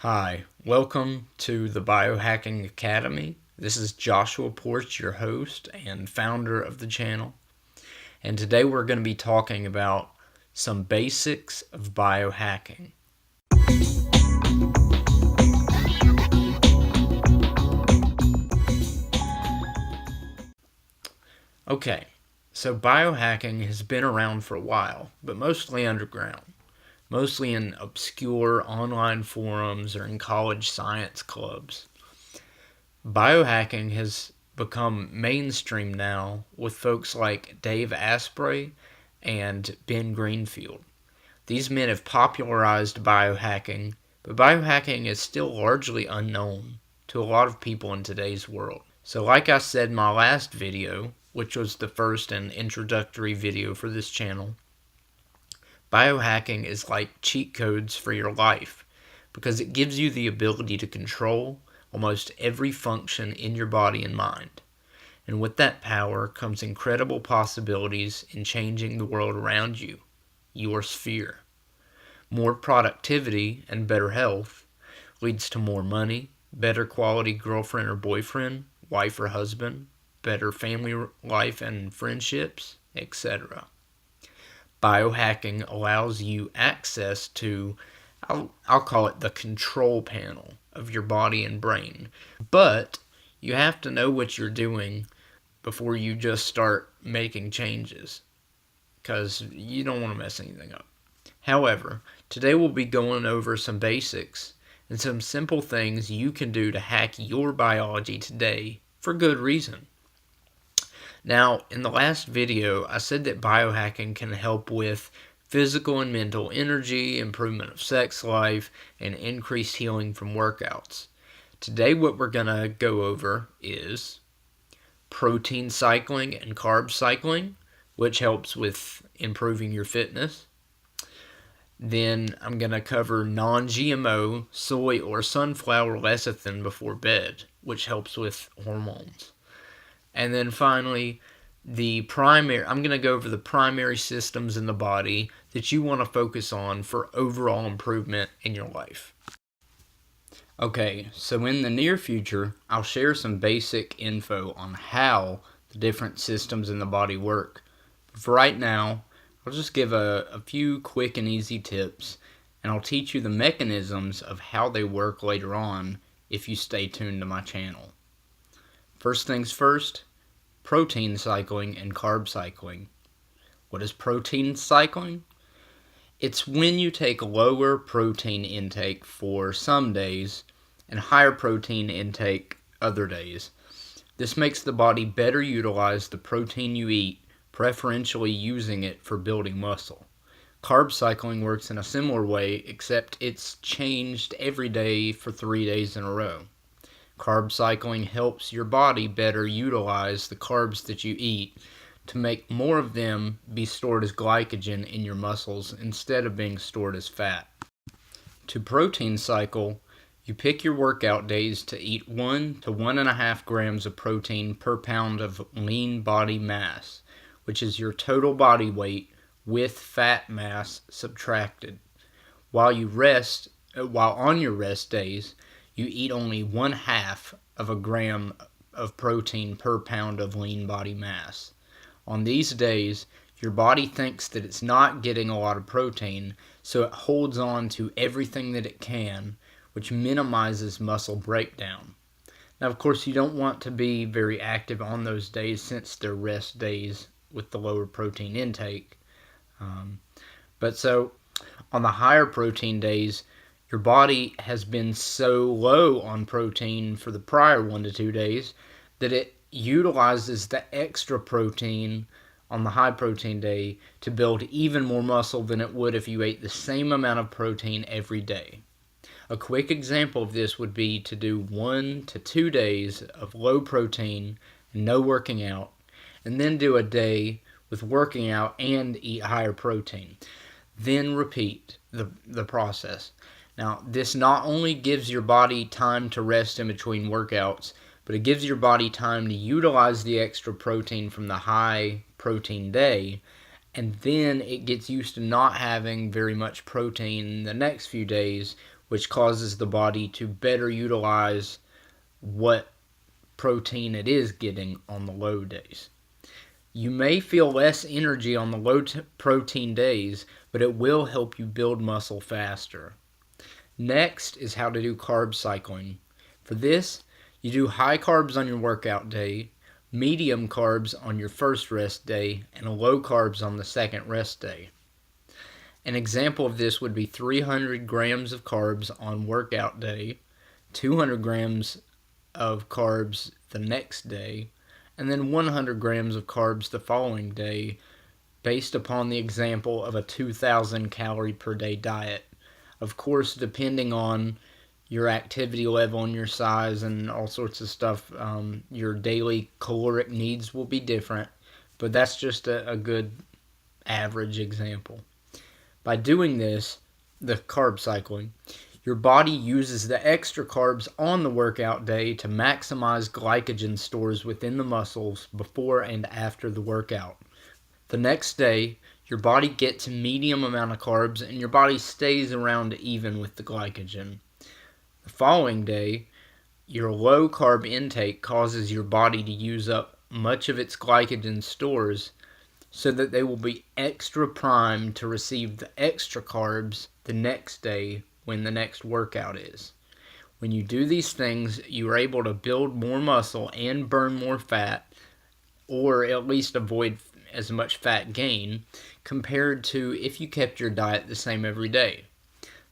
Hi, welcome to the Biohacking Academy. This is Joshua Porch, your host and founder of the channel. And today we're going to be talking about some basics of biohacking. Okay, so biohacking has been around for a while, but mostly underground. Mostly in obscure online forums or in college science clubs. Biohacking has become mainstream now with folks like Dave Asprey and Ben Greenfield. These men have popularized biohacking, but biohacking is still largely unknown to a lot of people in today's world. So like I said in my last video, which was the first and introductory video for this channel, biohacking is like cheat codes for your life because it gives you the ability to control almost every function in your body and mind. And with that power comes incredible possibilities in changing the world around you, your sphere. More productivity and better health leads to more money, better quality girlfriend or boyfriend, wife or husband, better family life and friendships, etc. Biohacking allows you access to, I'll call it the control panel of your body and brain. But you have to know what you're doing before you just start making changes, because you don't want to mess anything up. However, today we'll be going over some basics and some simple things you can do to hack your biology today for good reason. Now, in the last video, I said that biohacking can help with physical and mental energy, improvement of sex life, and increased healing from workouts. Today, what we're going to go over is protein cycling and carb cycling, which helps with improving your fitness. Then I'm going to cover non-GMO soy or sunflower lecithin before bed, which helps with hormones. And then finally, I'm going to go over the primary systems in the body that you want to focus on for overall improvement in your life. Okay, so in the near future, I'll share some basic info on how the different systems in the body work. But for right now, I'll just give a few quick and easy tips, and I'll teach you the mechanisms of how they work later on if you stay tuned to my channel. First things first, protein cycling and carb cycling. What is protein cycling? It's when you take lower protein intake for some days and higher protein intake other days. This makes the body better utilize the protein you eat, preferentially using it for building muscle. Carb cycling works in a similar way, except it's changed every day for 3 days in a row. Carb cycling helps your body better utilize the carbs that you eat to make more of them be stored as glycogen in your muscles instead of being stored as fat. To protein cycle, you pick your workout days to eat 1 to 1.5 grams of protein per pound of lean body mass, which is your total body weight with fat mass subtracted. While on your rest days, you eat only 1/2 of a gram of protein per pound of lean body mass. On these days, your body thinks that it's not getting a lot of protein, so it holds on to everything that it can, which minimizes muscle breakdown. Now, of course, you don't want to be very active on those days since they're rest days with the lower protein intake. But so, on the higher protein days, your body has been so low on protein for the prior 1 to 2 days that it utilizes the extra protein on the high protein day to build even more muscle than it would if you ate the same amount of protein every day. A quick example of this would be to do 1 to 2 days of low protein and no working out, and then do a day with working out and eat higher protein. Then repeat the process. Now, this not only gives your body time to rest in between workouts, but it gives your body time to utilize the extra protein from the high protein day, and then it gets used to not having very much protein the next few days, which causes the body to better utilize what protein it is getting on the low days. You may feel less energy on the low protein days, but it will help you build muscle faster. Next is how to do carb cycling. For this, you do high carbs on your workout day, medium carbs on your first rest day, and low carbs on the second rest day. An example of this would be 300 grams of carbs on workout day, 200 grams of carbs the next day, and then 100 grams of carbs the following day, based upon the example of a 2,000 calorie per day diet. Of course, depending on your activity level and your size and all sorts of stuff, your daily caloric needs will be different, but that's just a good average example. By doing this, the carb cycling, your body uses the extra carbs on the workout day to maximize glycogen stores within the muscles before and after the workout. The next day, your body gets a medium amount of carbs and your body stays around even with the glycogen. The following day, your low carb intake causes your body to use up much of its glycogen stores so that they will be extra primed to receive the extra carbs the next day when the next workout is. When you do these things, you are able to build more muscle and burn more fat, or at least avoid as much fat gain, compared to if you kept your diet the same every day.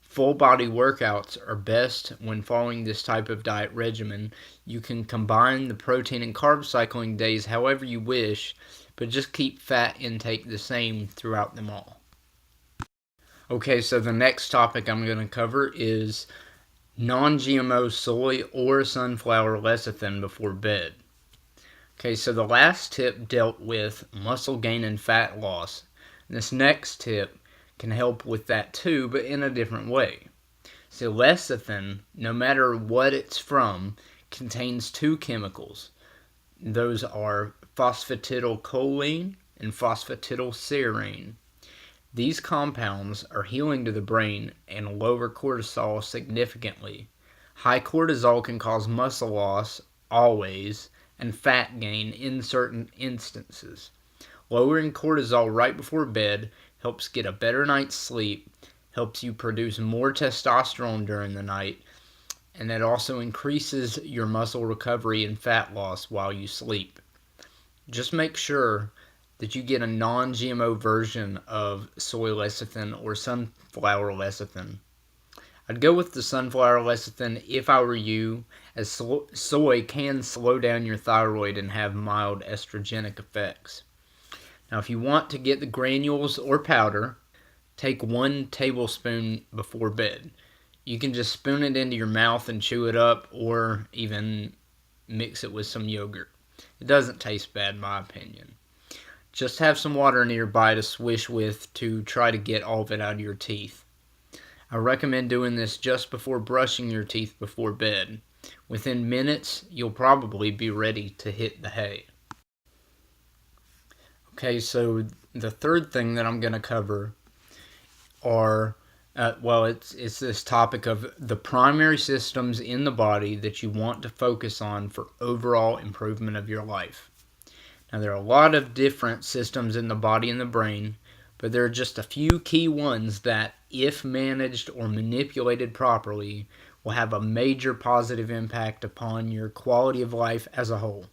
Full body workouts are best when following this type of diet regimen. You can combine the protein and carb cycling days however you wish, but just keep fat intake the same throughout them all. Okay, so the next topic I'm going to cover is non-GMO soy or sunflower lecithin before bed. Okay, so the last tip dealt with muscle gain and fat loss. This next tip can help with that too, but in a different way. So lecithin, no matter what it's from, contains two chemicals. Those are phosphatidylcholine and phosphatidylserine. These compounds are healing to the brain and lower cortisol significantly. High cortisol can cause muscle loss, always, and fat gain in certain instances. Lowering cortisol right before bed helps get a better night's sleep, helps you produce more testosterone during the night, and it also increases your muscle recovery and fat loss while you sleep. Just make sure that you get a non-GMO version of soy lecithin or sunflower lecithin. I'd go with the sunflower lecithin if I were you, as soy can slow down your thyroid and have mild estrogenic effects. Now, if you want to get the granules or powder, take 1 tablespoon before bed. You can just spoon it into your mouth and chew it up, or even mix it with some yogurt. It doesn't taste bad in my opinion. Just have some water nearby to swish with to try to get all of it out of your teeth. I recommend doing this just before brushing your teeth before bed. Within minutes, you'll probably be ready to hit the hay. Okay, so the third thing that I'm going to cover are, it's this topic of the primary systems in the body that you want to focus on for overall improvement of your life. Now, there are a lot of different systems in the body and the brain, but there are just a few key ones that, if managed or manipulated properly, will have a major positive impact upon your quality of life as a whole.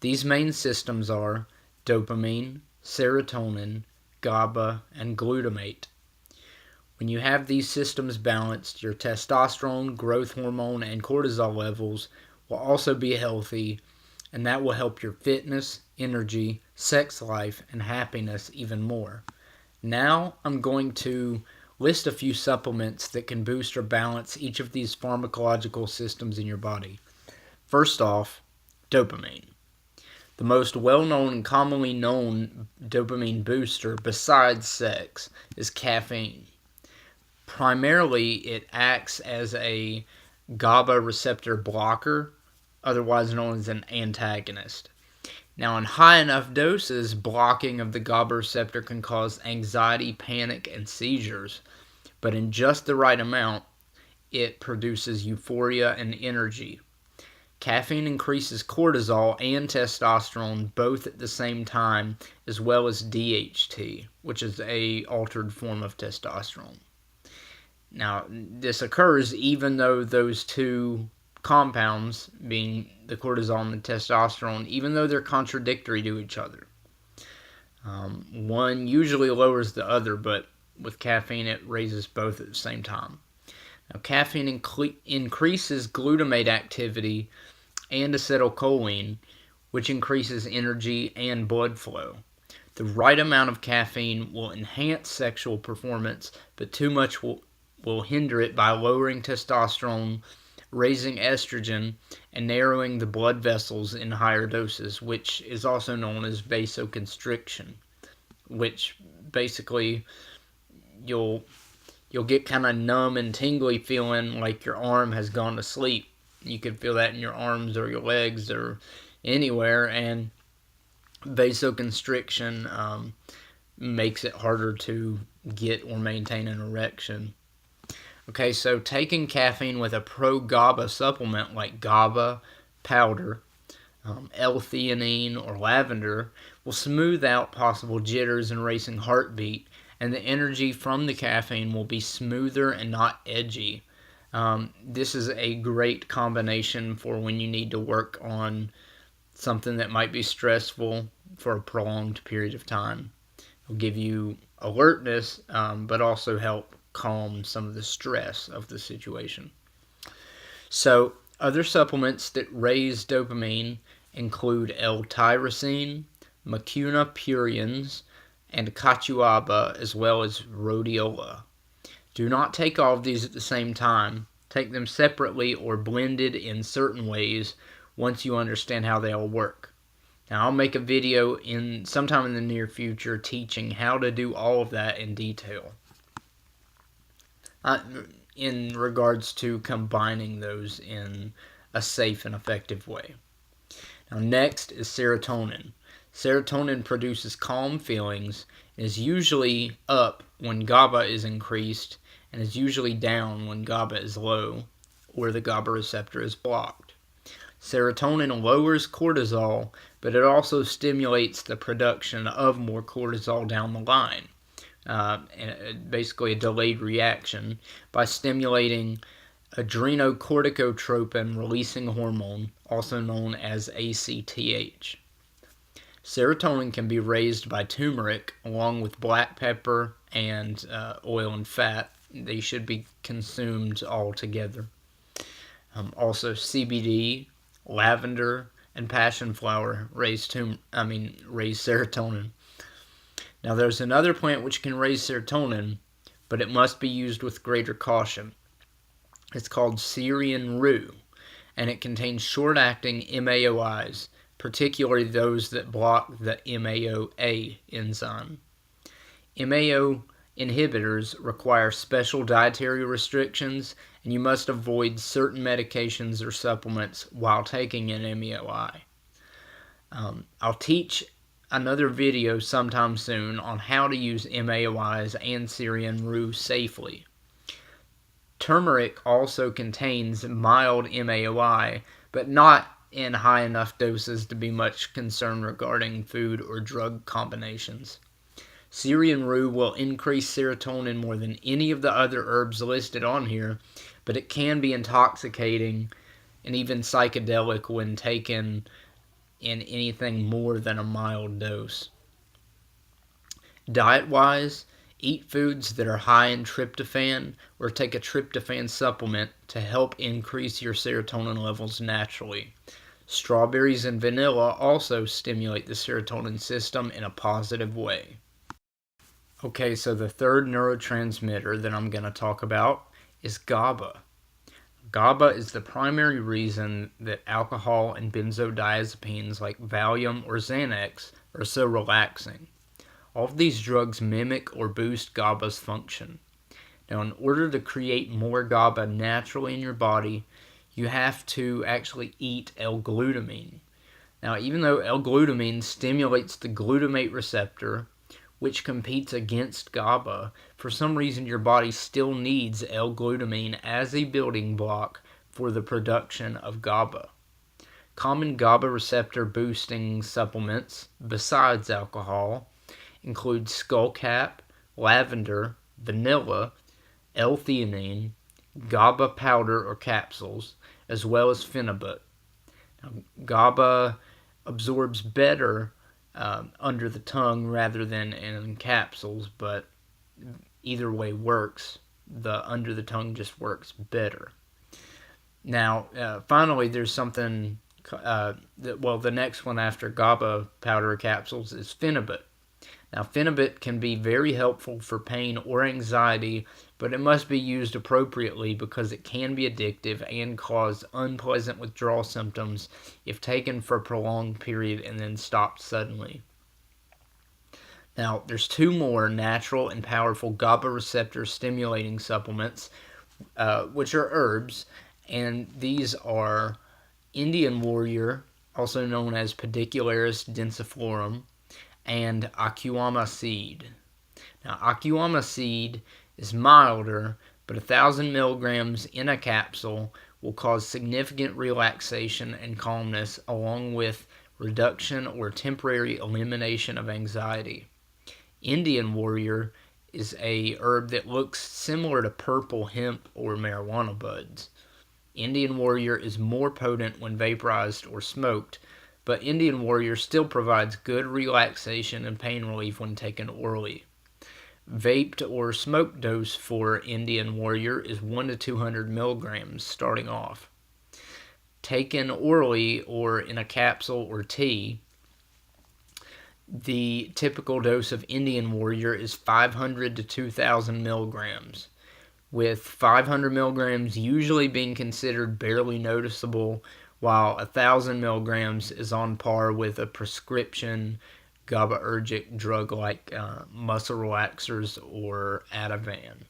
These main systems are dopamine, serotonin, GABA, and glutamate. When you have these systems balanced, your testosterone, growth hormone, and cortisol levels will also be healthy, and that will help your fitness, energy, sex life, and happiness even more. Now I'm going to list a few supplements that can boost or balance each of these pharmacological systems in your body. First off, dopamine. The most well-known and commonly known dopamine booster besides sex is caffeine. Primarily, it acts as a GABA receptor blocker, otherwise known as an antagonist. Now, in high enough doses, blocking of the GABA receptor can cause anxiety, panic, and seizures. But in just the right amount, it produces euphoria and energy. Caffeine increases cortisol and testosterone both at the same time, as well as DHT, which is a altered form of testosterone. Now, this occurs even though those two compounds, being the cortisol and the testosterone, even though they're contradictory to each other. One usually lowers the other, but with caffeine it raises both at the same time. Now, caffeine increases glutamate activity and acetylcholine, which increases energy and blood flow. The right amount of caffeine will enhance sexual performance, but too much will hinder it by lowering testosterone, raising estrogen, and narrowing the blood vessels in higher doses, which is also known as vasoconstriction, which basically you'll get kind of numb and tingly, feeling like your arm has gone to sleep. You could feel that in your arms or your legs or anywhere, and vasoconstriction makes it harder to get or maintain an erection. Okay, so taking caffeine with a pro-GABA supplement like GABA powder, L-theanine, or lavender will smooth out possible jitters and racing heartbeat, and the energy from the caffeine will be smoother and not edgy. This is a great combination for when you need to work on something that might be stressful for a prolonged period of time. It'll give you alertness, but also help calm some of the stress of the situation. So, other supplements that raise dopamine include L-tyrosine, mucuna pruriens, and cachuaba, as well as rhodiola. Do not take all of these at the same time. Take them separately or blended in certain ways once you understand how they all work. Now, I'll make a video sometime in the near future teaching how to do all of that in detail, in regards to combining those in a safe and effective way. Now, next is serotonin. Serotonin produces calm feelings and is usually up when GABA is increased and is usually down when GABA is low or the GABA receptor is blocked. Serotonin lowers cortisol, but it also stimulates the production of more cortisol down the line. Basically a delayed reaction by stimulating adrenocorticotropin releasing hormone, also known as ACTH. Serotonin can be raised by turmeric along with black pepper and oil and fat. They should be consumed all together. Also CBD, lavender, and passion flower raise serotonin. Now, there's another plant which can raise serotonin, but it must be used with greater caution. It's called Syrian rue, and it contains short-acting MAOIs, particularly those that block the MAOA enzyme. MAO inhibitors require special dietary restrictions, and you must avoid certain medications or supplements while taking an MAOI. I'll teach another video sometime soon on how to use MAOIs and Syrian rue safely. Turmeric also contains mild MAOI, but not in high enough doses to be much concern regarding food or drug combinations. Syrian rue will increase serotonin more than any of the other herbs listed on here, but it can be intoxicating and even psychedelic when taken in anything more than a mild dose. Diet-wise, eat foods that are high in tryptophan or take a tryptophan supplement to help increase your serotonin levels naturally. Strawberries and vanilla also stimulate the serotonin system in a positive way. Okay, so the third neurotransmitter that I'm going to talk about is GABA. GABA is the primary reason that alcohol and benzodiazepines like Valium or Xanax are so relaxing. All of these drugs mimic or boost GABA's function. Now, in order to create more GABA naturally in your body, you have to actually eat L-glutamine. Now, even though L-glutamine stimulates the glutamate receptor, which competes against GABA. For some reason, your body still needs L-glutamine as a building block for the production of GABA. Common GABA receptor boosting supplements, besides alcohol, include skullcap, lavender, vanilla, L-theanine, GABA powder or capsules, as well as phenibut. Now, GABA absorbs better under the tongue rather than in capsules, but either way works. The under the tongue just works better. Now, finally, there's something. The next one after GABA powder or capsules is phenibut. Now, phenibut can be very helpful for pain or anxiety, but it must be used appropriately because it can be addictive and cause unpleasant withdrawal symptoms if taken for a prolonged period and then stopped suddenly. Now, there's two more natural and powerful GABA receptor stimulating supplements, which are herbs, and these are Indian Warrior, also known as Pedicularis densiflorum, and Akiyama seed. Now, Akiyama seed is milder, but 1,000 milligrams in a capsule will cause significant relaxation and calmness, along with reduction or temporary elimination of anxiety. Indian Warrior is a herb that looks similar to purple hemp or marijuana buds. Indian Warrior is more potent when vaporized or smoked, but Indian Warrior still provides good relaxation and pain relief when taken orally. Vaped or smoked dose for Indian Warrior is 1 to 200 milligrams starting off. Taken orally or in a capsule or tea, the typical dose of Indian Warrior is 500 to 2,000 milligrams, with 500 milligrams usually being considered barely noticeable, while 1,000 milligrams is on par with a prescription GABAergic drug like muscle relaxers or Ativan,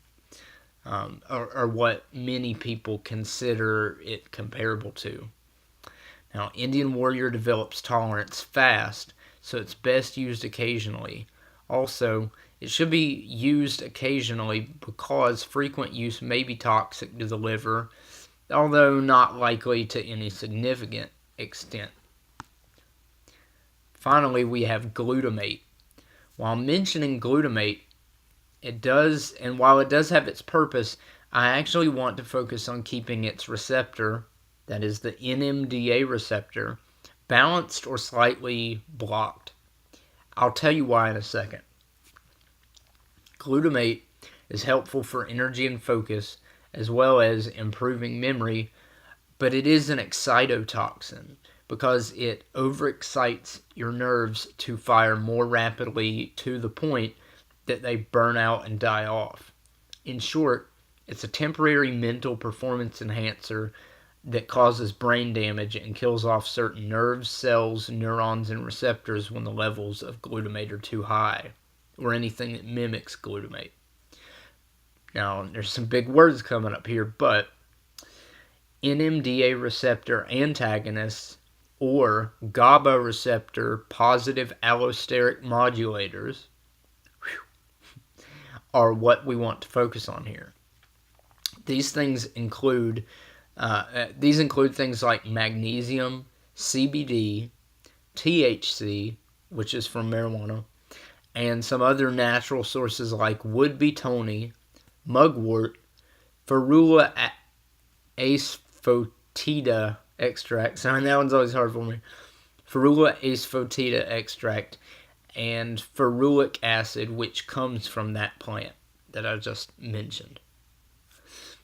or what many people consider it comparable to. Now, Indian Warrior develops tolerance fast, so it's best used occasionally. Also, it should be used occasionally because frequent use may be toxic to the liver, although not likely to any significant extent. Finally, we have glutamate. While mentioning glutamate, while it does have its purpose, I actually want to focus on keeping its receptor, that is the NMDA receptor, balanced or slightly blocked. I'll tell you why in a second. Glutamate is helpful for energy and focus, as well as improving memory, but it is an excitotoxin because it overexcites your nerves to fire more rapidly to the point that they burn out and die off. In short, it's a temporary mental performance enhancer that causes brain damage and kills off certain nerves, cells, neurons, and receptors when the levels of glutamate are too high, or anything that mimics glutamate. Now, there's some big words coming up here, but NMDA receptor antagonists or GABA receptor positive allosteric modulators are what we want to focus on here. These include things like magnesium, CBD, THC, which is from marijuana, and some other natural sources like wood-be tony, mugwort, Ferula asphodita extract. Sorry, that one's always hard for me. Ferula asphodita extract and ferulic acid, which comes from that plant that I just mentioned.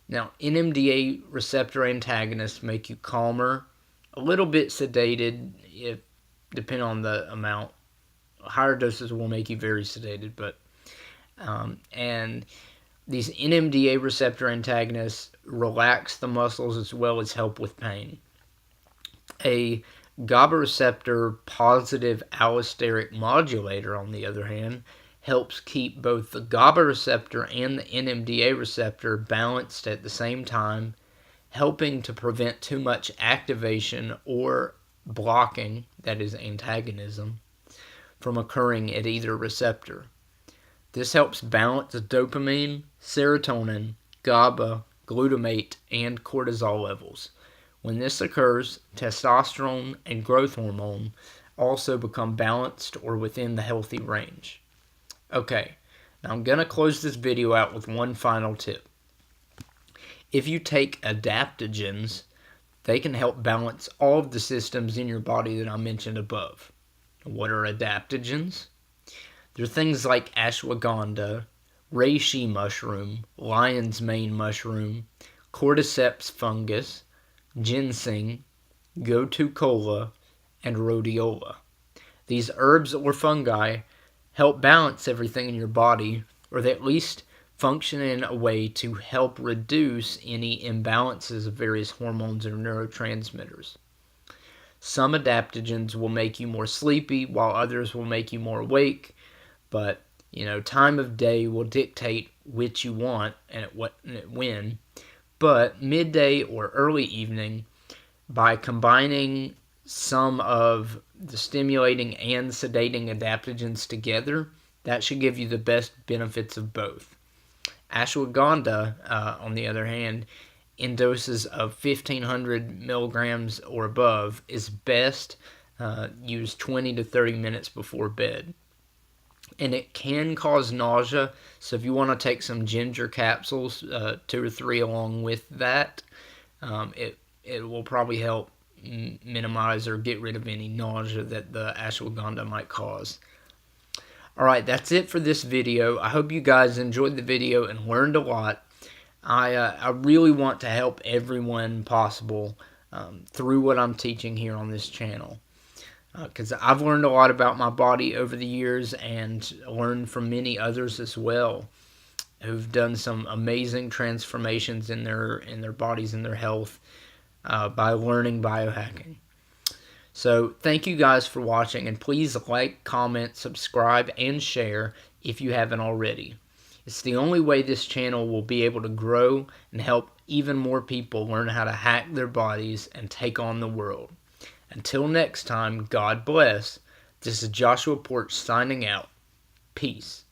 Now, NMDA receptor antagonists make you calmer, a little bit sedated, depending on the amount. Higher doses will make you very sedated, and these NMDA receptor antagonists relax the muscles as well as help with pain. A GABA receptor positive allosteric modulator, on the other hand, helps keep both the GABA receptor and the NMDA receptor balanced at the same time, helping to prevent too much activation or blocking, that is antagonism, from occurring at either receptor. This helps balance dopamine, serotonin, GABA, glutamate, and cortisol levels. When this occurs, testosterone and growth hormone also become balanced or within the healthy range. Okay, now I'm going to close this video out with one final tip. If you take adaptogens, they can help balance all of the systems in your body that I mentioned above. What are adaptogens? They're things like ashwagandha, reishi mushroom, lion's mane mushroom, cordyceps fungus, ginseng, gotu kola, and rhodiola. These herbs or fungi help balance everything in your body, or they at least function in a way to help reduce any imbalances of various hormones or neurotransmitters. Some adaptogens will make you more sleepy, while others will make you more awake, but time of day will dictate which you want and when. But midday or early evening, by combining some of the stimulating and sedating adaptogens together, that should give you the best benefits of both. Ashwagandha, on the other hand, in doses of 1,500 milligrams or above, is best used 20 to 30 minutes before bed. And it can cause nausea, so if you want to take some ginger capsules, 2 or 3 along with that, it will probably help minimize or get rid of any nausea that the ashwagandha might cause. Alright, that's it for this video. I hope you guys enjoyed the video and learned a lot. I really want to help everyone possible through what I'm teaching here on this channel. Because I've learned a lot about my body over the years and learned from many others as well who've done some amazing transformations in their bodies and their health by learning biohacking. So thank you guys for watching, and please like, comment, subscribe, and share if you haven't already. It's the only way this channel will be able to grow and help even more people learn how to hack their bodies and take on the world. Until next time, God bless. This is Joshua Porch signing out. Peace.